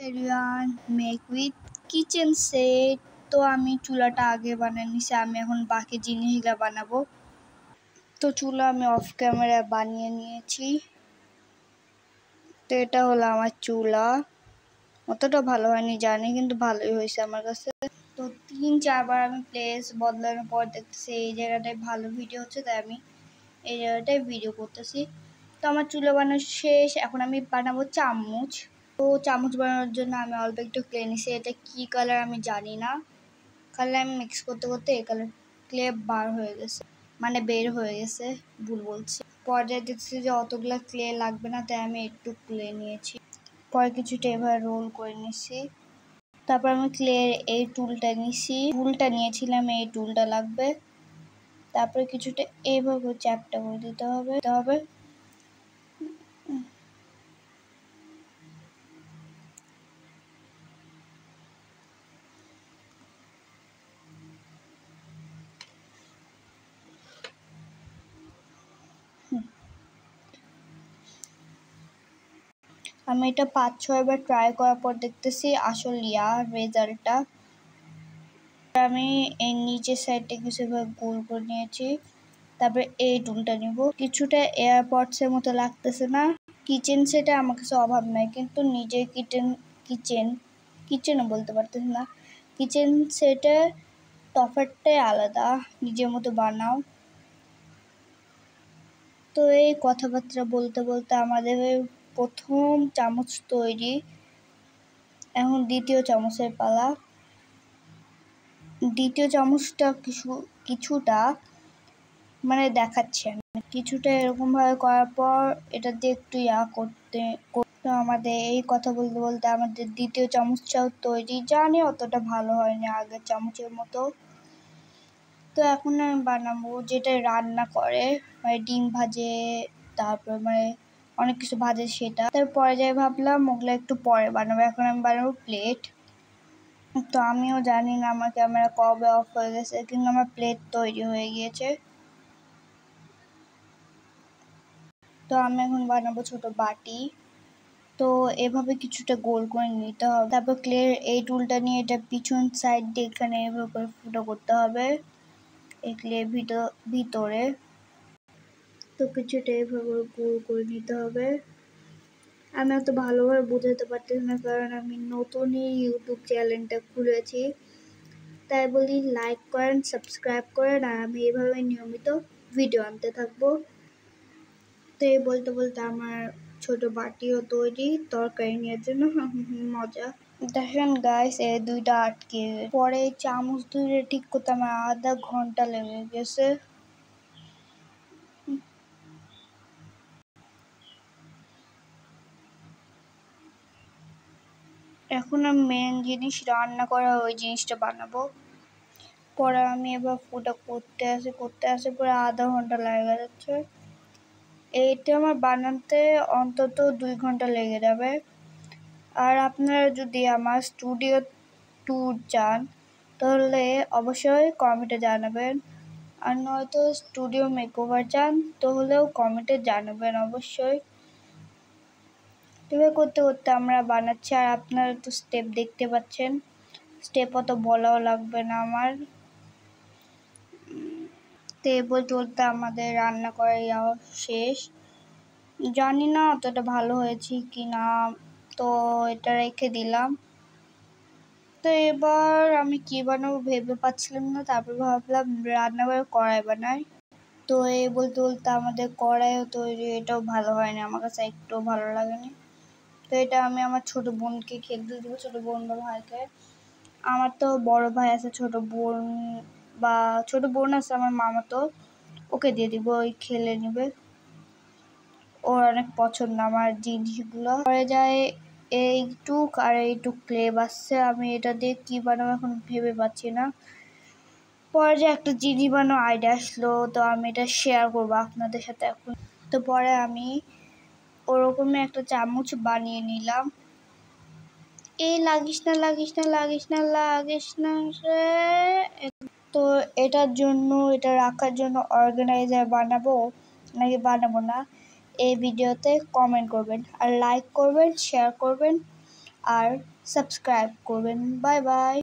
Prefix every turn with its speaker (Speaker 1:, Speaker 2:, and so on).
Speaker 1: Aryan make with kitchen set. তো আমি চুলাটা আগে বানিয়ে নিছি, আমি এখন বাকি জিনিসগুলো বানাবো। তো চুলা আমি অফ ক্যামেরা বানিয়ে নিয়েছি। তো এটা হলো আমার চুলা। অতটা ভালো হয়নি জানি, কিন্তু ভালোই হয়েছে আমার কাছে। তো 3-4 বার আমি প্লেস বদলানোর পর দেখতেছি এই জায়গাটায় ভালো ভিডিও হচ্ছে, তাই আমি এই জায়গাটায় ভিডিও করতেছি। তো আমার চুলা বানানো শেষ, এখন আমি বানাবো চামচ। তো চামচ বানানোর জন্য আমি অল্প একটু ক্লে নিছি। এটা কি কালার আমি জানি না, কালার আমি মিক্স করতে করতে এই কালার ক্লে বের হয়ে গেছে, ভুল বলছি। পর্যায়ে দেখছি যে অতগুলো ক্লে লাগবে না, তাই আমি একটু ক্লে নিয়েছি। পরে কিছুটা এভাবে রোল করে নিছি। তারপর আমি ক্লের এই টুলটা নিয়েছিলাম, এই টুলটা লাগবে। তারপরে কিছুটা এইভাবে চ্যাপটা করে দিতে হবে। আমি এটা 5-6 বার ট্রাই করার পর দেখতেছি আসল রেজাল্টটা। আমি এই নিচের সাইডটা কিছুভাবে গোল করে নিয়েছি। তারপরে এই টুলটা নিব। কিছুটা এয়ারপডসের মতো লাগতেছে না। কিচেন সেটে আমার কাছে অভাব নাই, কিন্তু নিজের কিচেনও বলতে পারতেছি না, কিচেন সেটে তফাৎটাই আলাদা। নিজের মতো বানাও। তো এই কথাবার্তা বলতে বলতে আমাদের প্রথম চামচ তৈরি। এখন দ্বিতীয় চামচের পালা। দ্বিতীয় চামচটা কিছুটা দেখাচ্ছে আমি। কিছুটা এরকম ভাবে করার পর এটা দিয়ে একটু করতে আমাদের এই কথা বলতে বলতে আমাদের দ্বিতীয় চামচটাও তৈরি। জানি অতটা ভালো হয়নি আগের চামচের মতো। তো এখন আমি বানাবো যেটা রান্না করে, ডিম ভাজে, তারপর অনেক কিছু ভাজে সেটা। তারপরে যাই ভাবলাম ওগুলো একটু পরে বানাবো। এখন আমি বানাবো প্লেট। তো আমিও জানি না আমার ক্যামেরা কবে অফ হয়ে গেছে, কিন্তু আমার প্লেট তৈরি হয়ে গিয়েছে। তো আমি এখন বানাবো ছোট বাটি। তো এভাবে কিছুটা গোল করে নিতে হবে। তারপর ক্লের এই টুলটা নিয়ে এটা পিছন সাইড দিয়ে এখানে এভাবে করে ফুটো করতে হবে এই ক্লের ভিতরে। তো কিছুটা এভাবে গোল করে নিতে হবে। আমি অত ভালোভাবে বোঝাতে পারতেছি না, কারণ আমি নতুনই ইউটিউব চ্যানেলটা খুলেছি। তাই বলি লাইক করেন, সাবস্ক্রাইব করেন, আর আমি এভাবে নিয়মিত ভিডিও আনতে থাকবো। তো এই বলতে বলতে আমার ছোট বাটিও তৈরি তরকারি নেওয়ার জন্য। মজা। দেখেন গাইস, এই দুইটা আটকে পরে চামচ দুইটা ঠিক করতে আমার আধা ঘন্টা লেগে গেছে। এখন আমি মেন জিনিস রান্না করা ওই জিনিসটা বানাবো। পরে আমি এবার ফুটা করতে আসে পরে আধা ঘন্টা লেগে যাচ্ছে। এইটা আমার বানাতে অন্তত 2 ঘন্টা লেগে যাবে। আর আপনারা যদি আমার স্টুডিও ট্যুর চান তাহলে অবশ্যই কমেন্টে জানাবেন, আর নয়তো স্টুডিও মেকওভার চান তাহলেও কমেন্টে জানাবেন অবশ্যই। এভাবে করতে করতে আমরা বানাচ্ছি, আর আপনারা তো স্টেপ দেখতে পাচ্ছেন। স্টেপ অত বলাও লাগবে না আমার। তো বলতে আমাদের রান্না করা শেষ। জানি না অতটা ভালো হয়েছে কি না, তো এটা রেখে দিলাম। তো এবার আমি কি বানাবো ভেবে পাচ্ছিলাম না, তারপর ভাবলাম রান্নাঘরে কড়াই বানাই। তো এই বলতে বলতে আমাদের কড়াইও তৈরি। এটাও ভালো হয়নি, আমার কাছে একটুও ভালো লাগেনি। তো এটা আমি আমার ছোট বোনকে খেলতে দেবো, ছোট বোন বা ভাইকে। আমার তো বড় ভাই আছে, ছোট বোন আছে আমার মামাতো, ওকে দিয়ে দিব, ওই খেলে নেবে। ওর অনেক পছন্দ আমার জিনিসগুলো। পরে যায় এইটুক আর এইটুক ক্লে বাসছে। আমি এটা দিয়ে কি বানাবো এখন ভেবে পাচ্ছি না। পরে যে একটা জিনিস বানানোর আইডিয়া আসলো, তো আমি এটা শেয়ার করবো আপনাদের সাথে এখন। তো পরে আমি ওরকমই একটা চামচ বানিয়ে নিলাম। এই লাগিস না রে। তো এটা রাখার জন্য অর্গানাইজার বানাবো নাকি বানাবো না, এই ভিডিওতে কমেন্ট করবেন, আর লাইক করবেন, শেয়ার করবেন, আর সাবস্ক্রাইব করবেন। Bye bye.